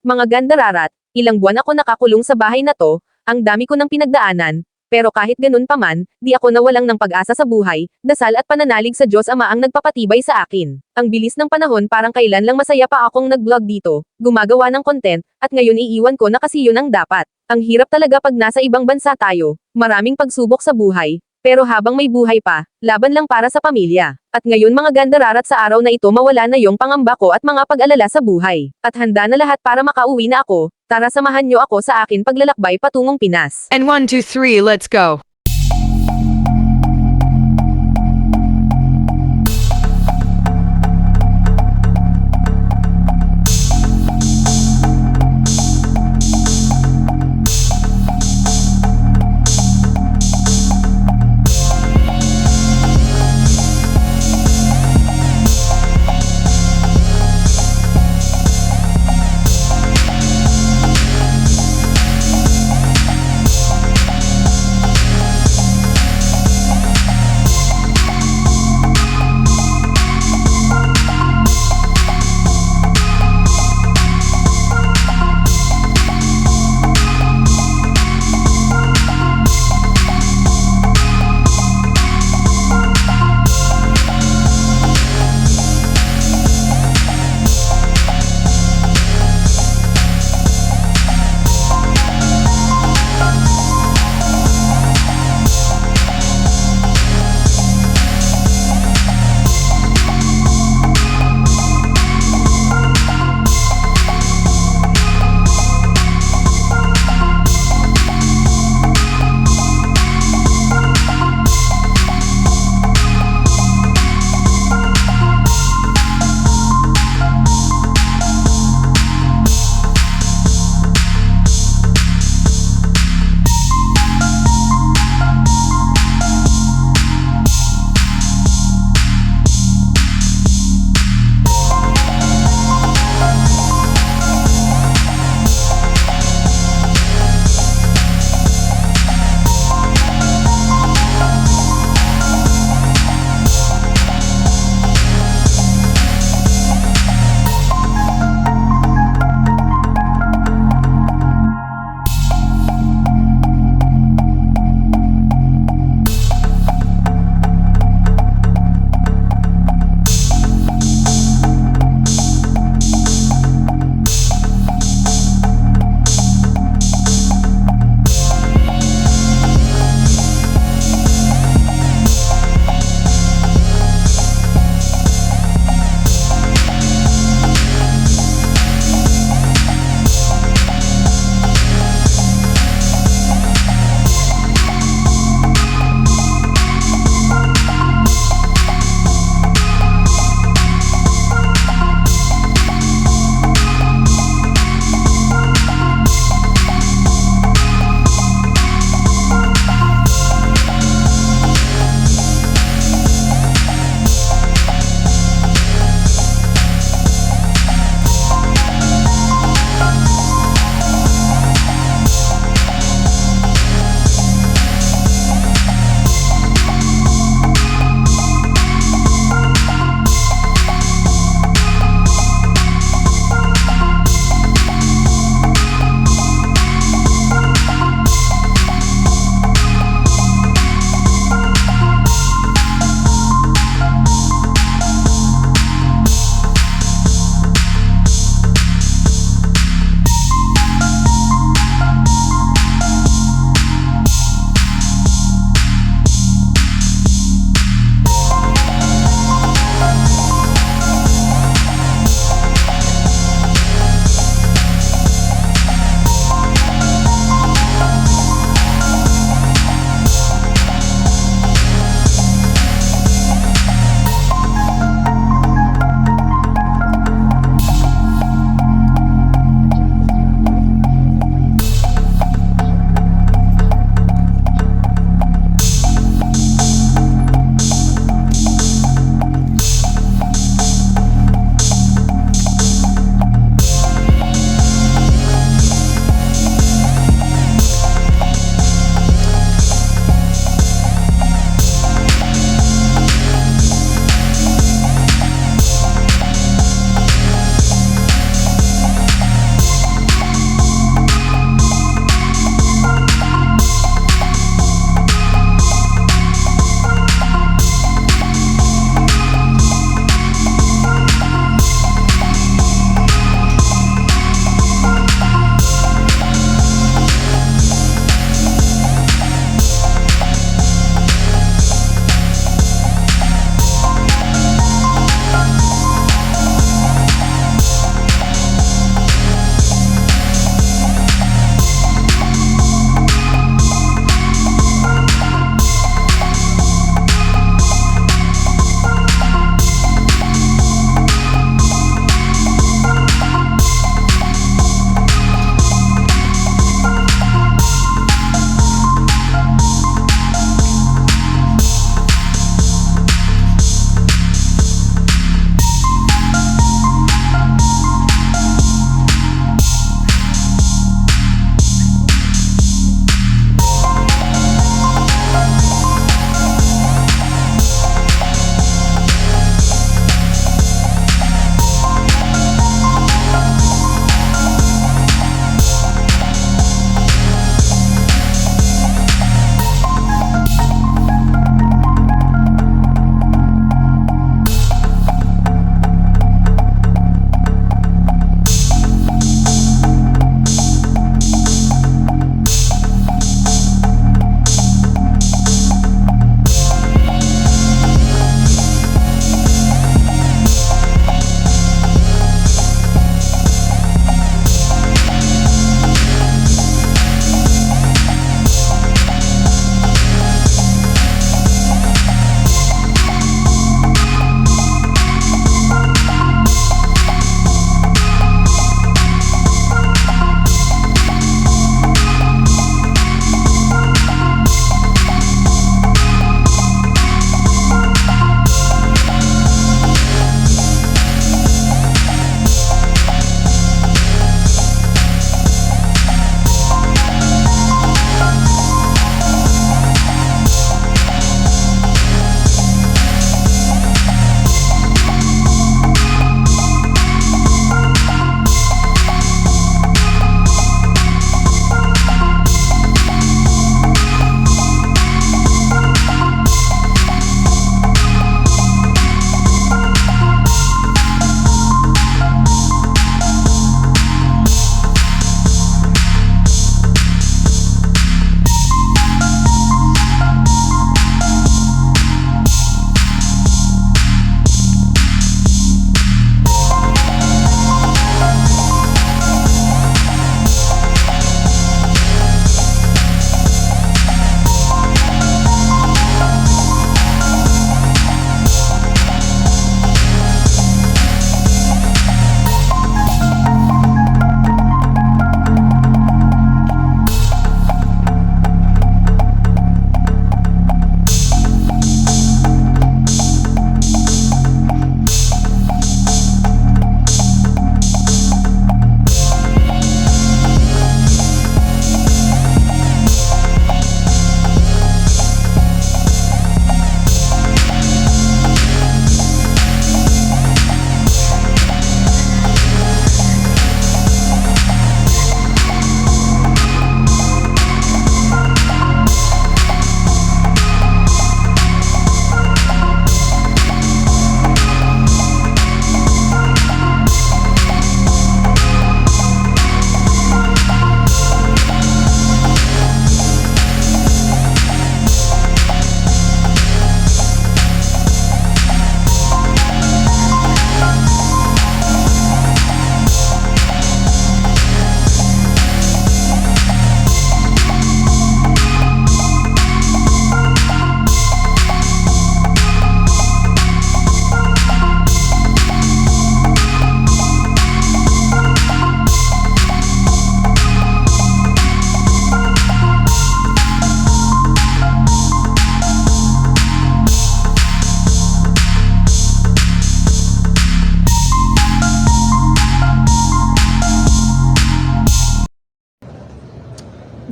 Mga gandararat, ilang buwan ako nakakulong sa bahay na to, ang dami ko ng pinagdaanan, pero kahit ganun pa man, di ako nawalang ng pag-asa sa buhay, dasal at pananalig sa Diyos Ama ang nagpapatibay sa akin. Ang bilis ng panahon parang kailan lang masaya pa akong nag-vlog dito, gumagawa ng content, at ngayon iiwan ko na kasi yun ang dapat. Ang hirap talaga pag nasa ibang bansa tayo, maraming pagsubok sa buhay. Pero habang may buhay pa, laban lang para sa pamilya. At ngayon mga gandararat sa araw na ito mawala na yung pangamba ko at mga pag-alala sa buhay. At handa na lahat para makauwi na ako, tara samahan nyo ako sa akin paglalakbay patungong Pinas. And 1, 2, 3, let's go.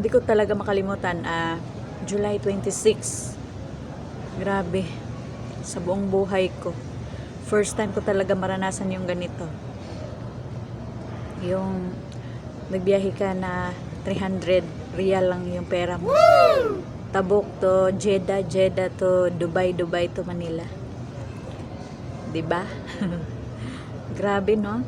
Hindi ko talaga makalimutan, July 26. Grabe. Sa buong buhay ko. First time ko talaga maranasan yung ganito. Yung nagbiyahe ka na 300 real lang yung pera mo. Tabuk to Jeddah, Jeddah to Dubai, Dubai to Manila. 'Di ba? Grabe, no?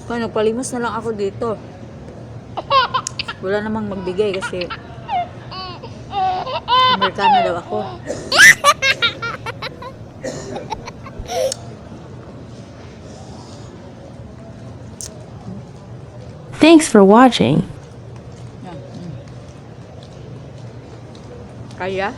Kaya nagpalimos na lang ako dito. Wala namang magbigay kasi Amerikano daw ako. Thanks for watching. Kaya?